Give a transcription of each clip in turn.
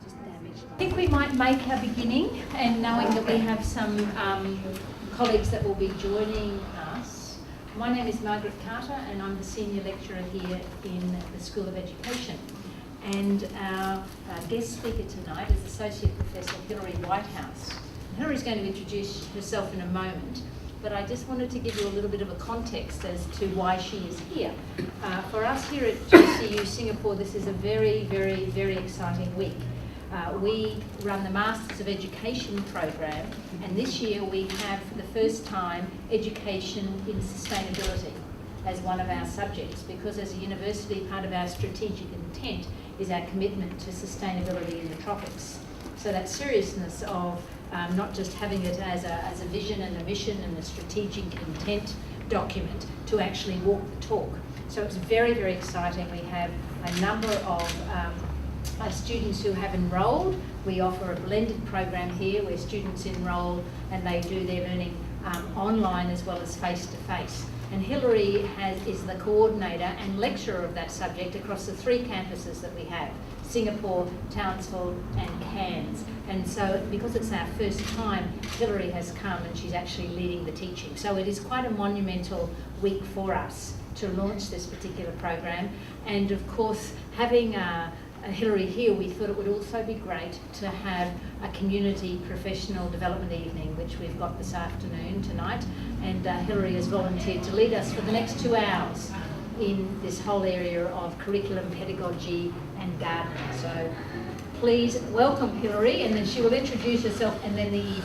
just damaged. I think we might make a beginning, and knowing that we have some colleagues that will be joining us. My name is Margaret Carter, and I'm the Senior Lecturer here in the School of Education. And our guest speaker tonight is Associate Professor Hilary Whitehouse. Hilary's going to introduce herself in a moment, but I just wanted to give you a little bit of a context as to why she is here. For us here at GCU Singapore, this is a very, very, very exciting week. We run the Masters of Education program, and this year we have for the first time education in sustainability as one of our subjects, because as a university, part of our strategic intent is our commitment to sustainability in the tropics. So that seriousness of not just having it as a vision and a mission and a strategic intent document, to actually walk the talk. So it's very, very exciting. We have a number of students who have enrolled. We offer a blended program here where students enroll and they do their learning online as well as face-to-face. And Hilary is the coordinator and lecturer of that subject across the 3 campuses that we have: Singapore, Townsville and Cairns. And so because it's our first time, Hilary has come and she's actually leading the teaching. So it is quite a monumental week for us to launch this particular program. And of course, having Hilary here, we thought it would also be great to have a community professional development evening, which we've got this afternoon tonight. And Hilary has volunteered to lead us for the next 2 hours in this whole area of curriculum, pedagogy and gardening. So please welcome Hilary, and then she will introduce herself and then the evening.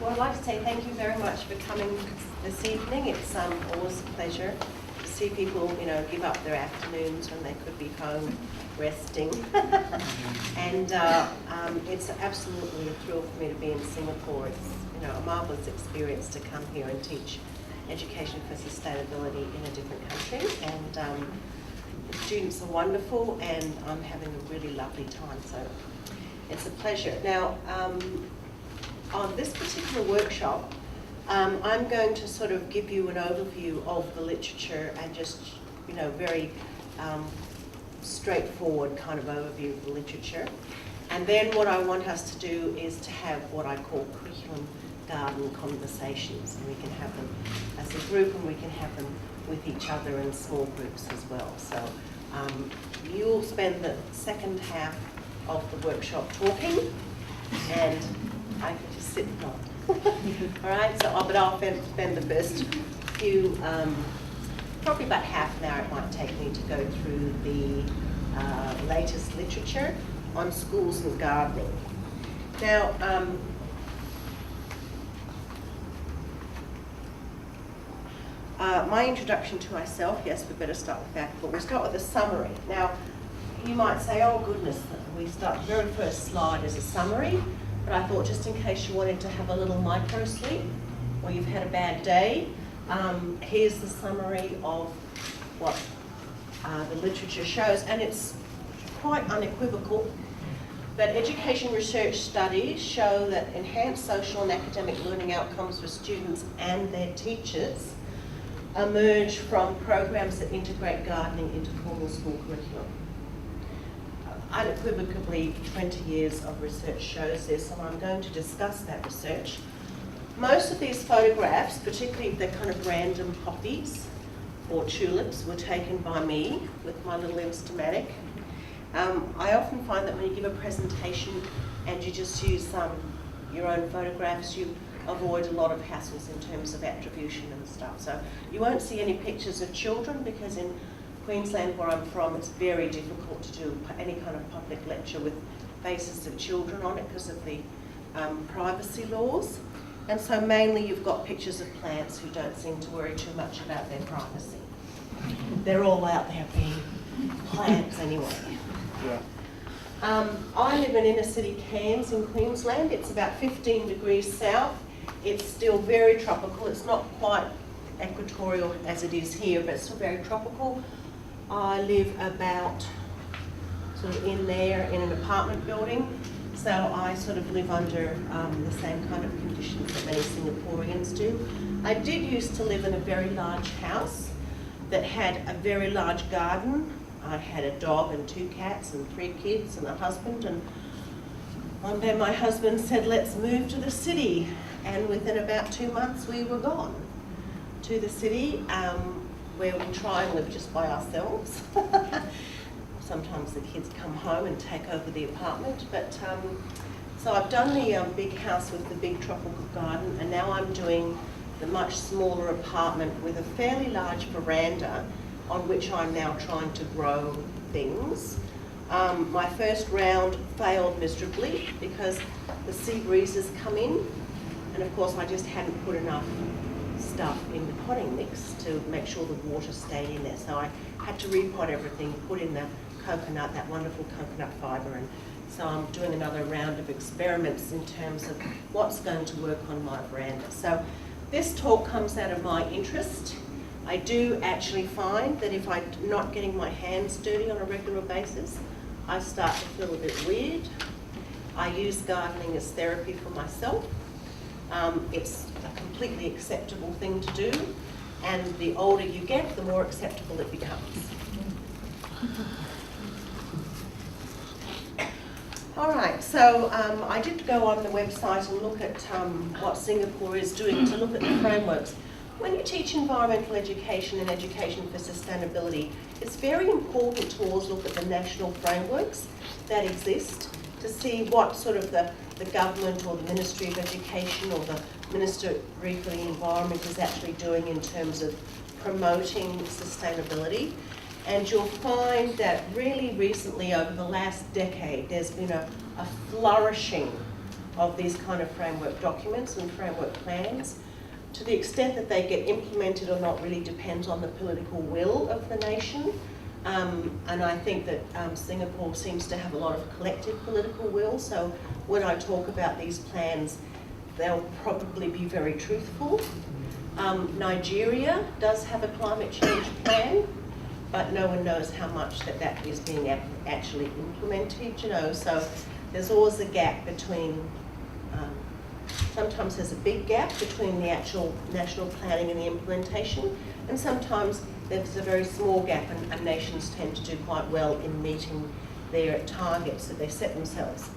Well, I'd like to say thank you very much for coming this evening. It's always a pleasure to see people, give up their afternoons when they could be home resting. And it's absolutely a thrill for me to be in Singapore. It's a marvellous experience to come here and teach education for sustainability in a different country. And the students are wonderful, and I'm having a really lovely time. So it's a pleasure. Now, on this particular workshop, I'm going to sort of give you an overview of the literature and just, very straightforward kind of overview of the literature. And then what I want us to do is to have what I call curriculum garden conversations, and we can have them as a group and we can have them with each other in small groups as well. So you'll spend the second half of the workshop talking, and I can just sit and nod. All right, but I'll spend the first few, probably about half an hour it might take me to go through the latest literature on schools and gardening. Now, my introduction to myself, yes, we better start with that, but we'll start with a summary. Now, you might say, oh goodness, we start, the very first slide is a summary, but I thought just in case you wanted to have a little micro sleep or you've had a bad day, here's the summary of what the literature shows, and it's quite unequivocal. But education research studies show that enhanced social and academic learning outcomes for students and their teachers emerge from programs that integrate gardening into formal school curriculum. Unequivocally, 20 years of research shows this, and I'm going to discuss that research. Most of these photographs, particularly the kind of random poppies or tulips, were taken by me with my little Instamatic. I often find that when you give a presentation and you just use your own photographs, you avoid a lot of hassles in terms of attribution and stuff. So you won't see any pictures of children, because in Queensland, where I'm from, it's very difficult to do any kind of public lecture with faces of children on it because of the privacy laws. And so mainly you've got pictures of plants who don't seem to worry too much about their privacy. They're all out there being plants anyway. Yeah. I live in inner city Cairns in Queensland. It's about 15 degrees south. It's still very tropical. It's not quite equatorial as it is here, but it's still very tropical. I live about sort of in there in an apartment building, so I sort of live under the same kind of conditions that many Singaporeans do. I did used to live in a very large house that had a very large garden. I had a dog and 2 cats and 3 kids and a husband, and one day my husband said, let's move to the city, and within about 2 months we were gone to the city, where we try and live just by ourselves. Sometimes the kids come home and take over the apartment, but so I've done the big house with the big tropical garden, and now I'm doing the much smaller apartment with a fairly large veranda on which I'm now trying to grow things. My first round failed miserably because the sea breezes come in, and of course I just hadn't put enough stuff in the potting mix to make sure the water stayed in there. So I had to repot everything, put in the coconut, that wonderful coconut fibre, and so I'm doing another round of experiments in terms of what's going to work on my veranda. So this talk comes out of my interest. I do actually find that if I'm not getting my hands dirty on a regular basis, I start to feel a bit weird. I use gardening as therapy for myself. It's a completely acceptable thing to do, and the older you get, the more acceptable it becomes. All right, so I did go on the website and look at what Singapore is doing to look at the frameworks. When you teach environmental education and education for sustainability, it's very important to always look at the national frameworks that exist to see what sort of the government or the Ministry of Education or the Ministry for the Environment is actually doing in terms of promoting sustainability. And you'll find that really recently, over the last decade, there's been a flourishing of these kind of framework documents and framework plans. To the extent that they get implemented or not really depends on the political will of the nation. And I think that Singapore seems to have a lot of collective political will. So when I talk about these plans, they'll probably be very truthful. Nigeria does have a climate change plan, but no one knows how much that is being actually implemented, you know. So there's always a gap between, sometimes there's a big gap between the actual national planning and the implementation, and sometimes there's a very small gap, and nations tend to do quite well in meeting their targets that they set themselves.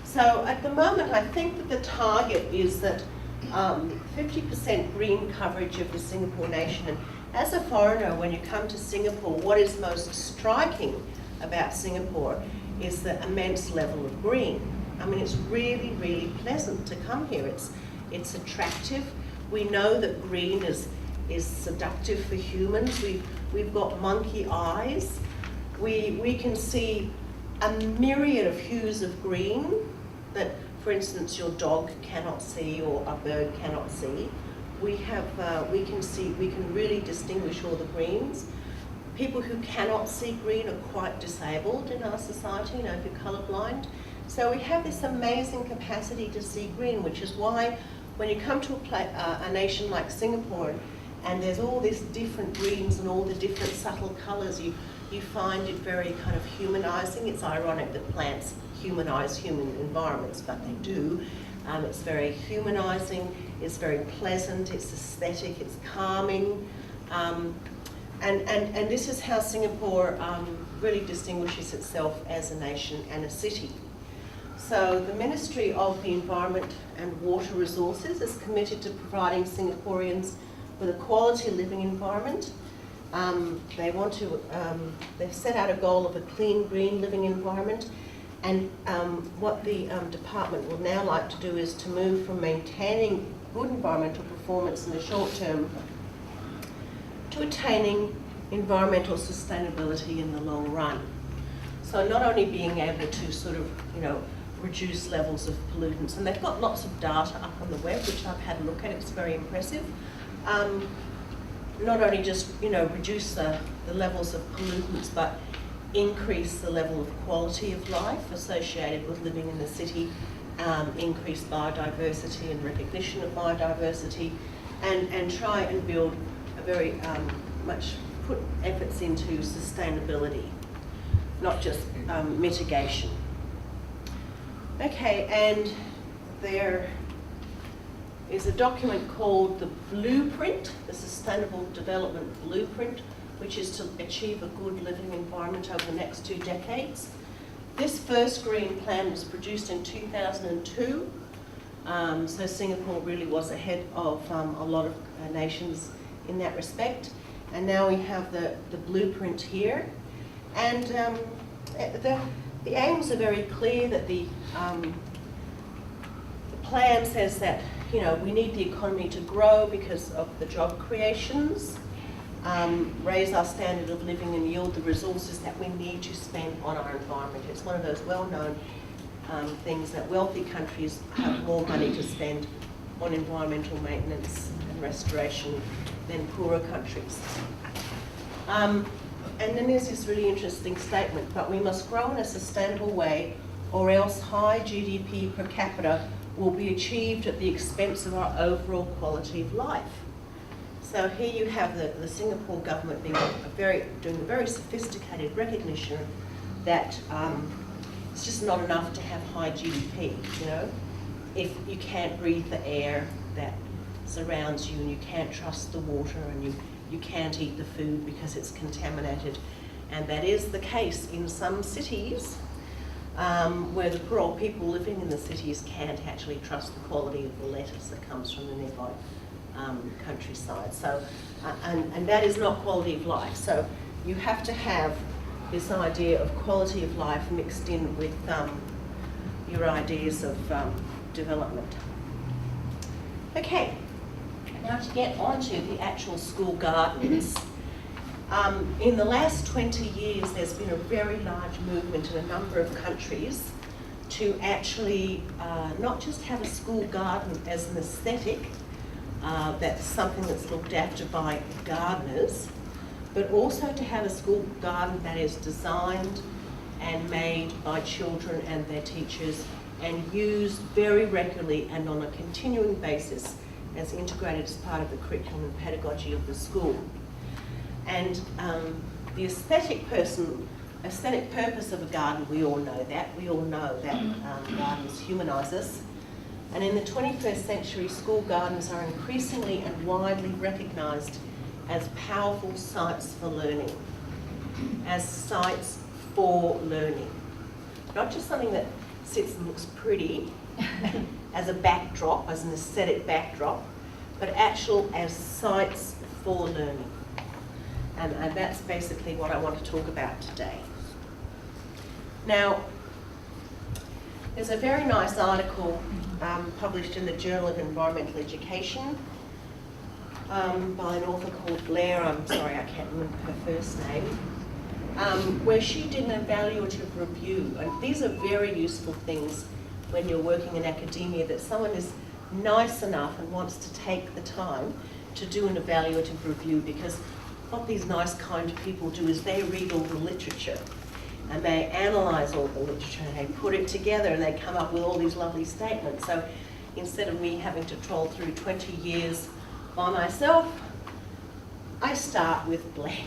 So at the moment, I think that the target is that 50% green coverage of the Singapore nation. And as a foreigner, when you come to Singapore, what is most striking about Singapore is the immense level of green. I mean, it's really, really pleasant to come here. It's attractive. We know that green is seductive for humans. We've got monkey eyes. We can see a myriad of hues of green that, for instance, your dog cannot see or a bird cannot see. We can really distinguish all the greens. People who cannot see green are quite disabled in our society, you know, if you're colourblind. So we have this amazing capacity to see green, which is why when you come to a nation like Singapore, and there's all these different greens and all the different subtle colours, you find it very kind of humanising. It's ironic that plants humanise human environments, but they do. It's very humanising, it's very pleasant, it's aesthetic, it's calming. And this is how Singapore really distinguishes itself as a nation and a city. So the Ministry of the Environment and Water Resources is committed to providing Singaporeans with a quality living environment. They've set out a goal of a clean, green living environment. And what the department will now like to do is to move from maintaining good environmental performance in the short term to attaining environmental sustainability in the long run. So not only being able to sort of, you know, reduce levels of pollutants, and they've got lots of data up on the web, which I've had a look at, it's very impressive. Not only just, you know, reduce the levels of pollutants, but increase the level of quality of life associated with living in the city, increase biodiversity and recognition of biodiversity, and try and build a very put efforts into sustainability, not just mitigation. Okay, and there is a document called the Blueprint, the Sustainable Development Blueprint which is to achieve a good living environment over the next 2 decades. This first green plan was produced in 2002, so Singapore really was ahead of a lot of nations in that respect. And now we have the blueprint here. And the aims are very clear, that the plan says that, you know, we need the economy to grow because of the job creations, raise our standard of living and yield the resources that we need to spend on our environment. It's one of those well-known things that wealthy countries have more money to spend on environmental maintenance and restoration than poorer countries. And then there's this really interesting statement, but we must grow in a sustainable way, or else high GDP per capita will be achieved at the expense of our overall quality of life. So here you have the Singapore government doing a very sophisticated recognition that it's just not enough to have high GDP, you know. If you can't breathe the air that surrounds you, and you can't trust the water, and you can't eat the food because it's contaminated. And that is the case in some cities, where the poor old people living in the cities can't actually trust the quality of the lettuce that comes from the nearby countryside. So, and that is not quality of life. So you have to have this idea of quality of life mixed in with your ideas of development. Okay. Now to get onto the actual school gardens. In the last 20 years, there's been a very large movement in a number of countries to actually not just have a school garden as an aesthetic, that's something that's looked after by gardeners, but also to have a school garden that is designed and made by children and their teachers and used very regularly and on a continuing basis as integrated as part of the curriculum and pedagogy of the school. And the aesthetic purpose of a garden, we all know that. We all know that gardens humanise us. And in the 21st century, school gardens are increasingly and widely recognised as powerful sites for learning, as sites for learning. Not just something that sits and looks pretty as a backdrop, as an aesthetic backdrop, but actual as sites for learning. And that's basically what I want to talk about today. Now, there's a very nice article published in the Journal of Environmental Education by an author called Blair, I'm sorry, I can't remember her first name, where she did an evaluative review. And these are very useful things when you're working in academia, that someone is nice enough and wants to take the time to do an evaluative review, because what these nice, kind people do is they read all the literature and they analyse all the literature and they put it together and they come up with all these lovely statements. So instead of me having to troll through 20 years by myself, I start with Blair,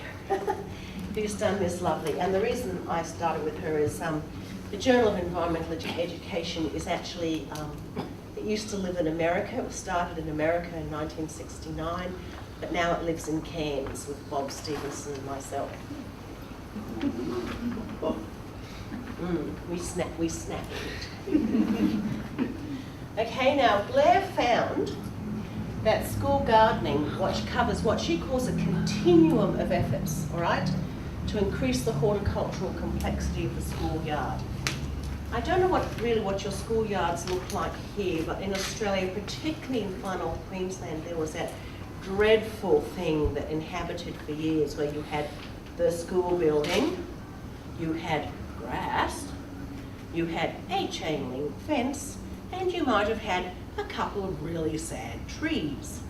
who's done this lovely. And the reason I started with her is the Journal of Environmental Education is actually, it used to live in America. It was started in America in 1969, but now it lives in Cairns with Bob Stevenson and myself. We snap it. Okay, now Blair found that school gardening, which covers what she calls a continuum of efforts, all right, to increase the horticultural complexity of the schoolyard. I don't know what your schoolyards look like here, but in Australia, particularly in far north Queensland, there was that dreadful thing that inhabited for years, where you had the school building, you had grass, you had a chain link fence, and you might have had a couple of really sad trees.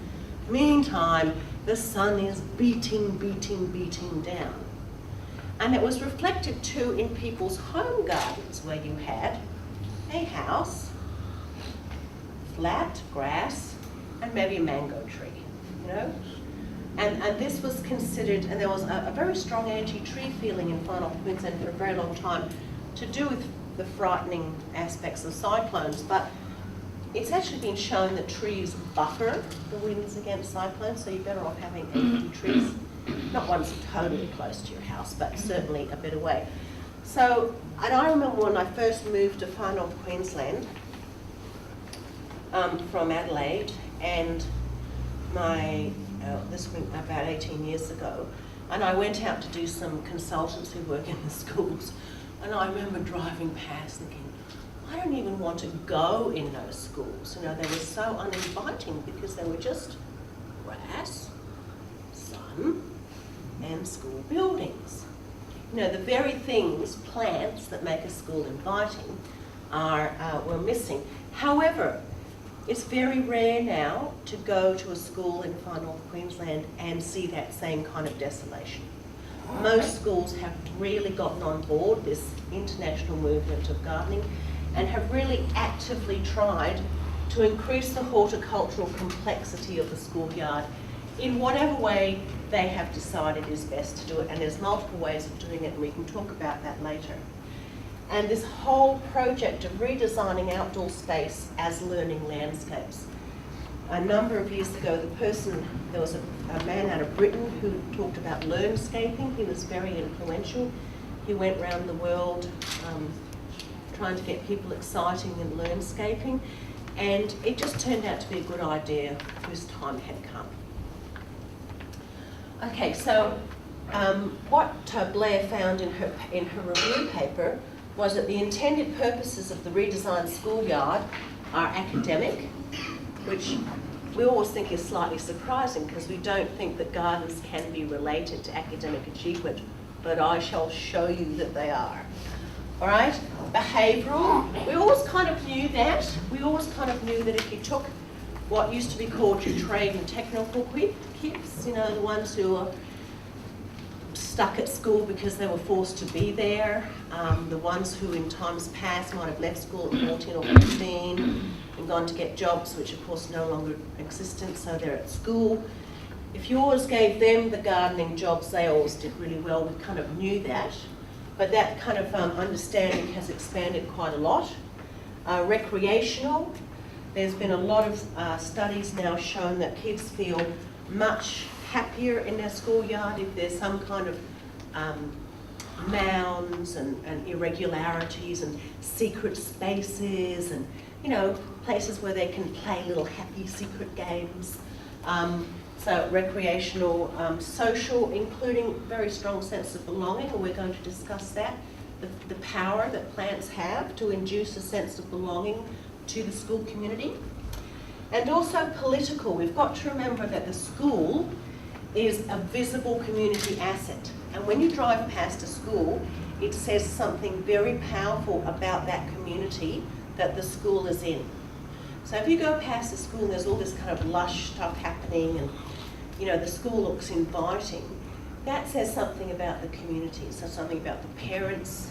Meantime, the sun is beating down. And it was reflected too in people's home gardens, where you had a house, flat grass, and maybe a mango tree, you know? And this was considered, and there was a very strong anti-tree feeling in far north Queensland for a very long time, to do with the frightening aspects of cyclones. But it's actually been shown that trees buffer the winds against cyclones, so you're better off having a few trees Not ones totally close to your house, but certainly a bit away. So, and I remember when I first moved to Far North Queensland from Adelaide, and this was about 18 years ago, and I went out to do some consultancy work in the schools, and I remember driving past thinking, I don't even want to go in those schools. You know, they were so uninviting because they were just grass, sun, and school buildings. You know, the very things, plants that make a school inviting were missing. However, it's very rare now to go to a school in Far North Queensland and see that same kind of desolation. Most schools have really gotten on board this international movement of gardening and have really actively tried to increase the horticultural complexity of the schoolyard in whatever way they have decided is best to do it. And there's multiple ways of doing it, and we can talk about that later. And this whole project of redesigning outdoor space as learning landscapes. A number of years ago, there was a man out of Britain who talked about learnscaping. He was very influential. He went around the world trying to get people exciting in learnscaping, and it just turned out to be a good idea whose time had come. Okay, so what Blair found in her review paper was that the intended purposes of the redesigned schoolyard are academic, which we always think is slightly surprising because we don't think that gardens can be related to academic achievement, but I shall show you that they are. All right, behavioural, we always kind of knew that. We always kind of knew that if you took what used to be called your trade and technical kids, you know, the ones who are stuck at school because they were forced to be there, the ones who in times past might have left school at 14 or 15 and gone to get jobs, which of course no longer existent, so they're at school. If you always gave them the gardening jobs, they always did really well. We kind of knew that, but that kind of understanding has expanded quite a lot. Recreational, there's been a lot of studies now showing that kids feel much happier in their schoolyard if there's some kind of mounds and irregularities and secret spaces and, you know, places where they can play little happy secret games. So recreational, social, including very strong sense of belonging, and we're going to discuss that, the power that plants have to induce a sense of belonging to the school community. And also political. We've got to remember that the school is a visible community asset. And when you drive past a school, it says something very powerful about that community that the school is in. So if you go past the school and there's all this kind of lush stuff happening and, you know, the school looks inviting, that says something about the community. So something about the parents,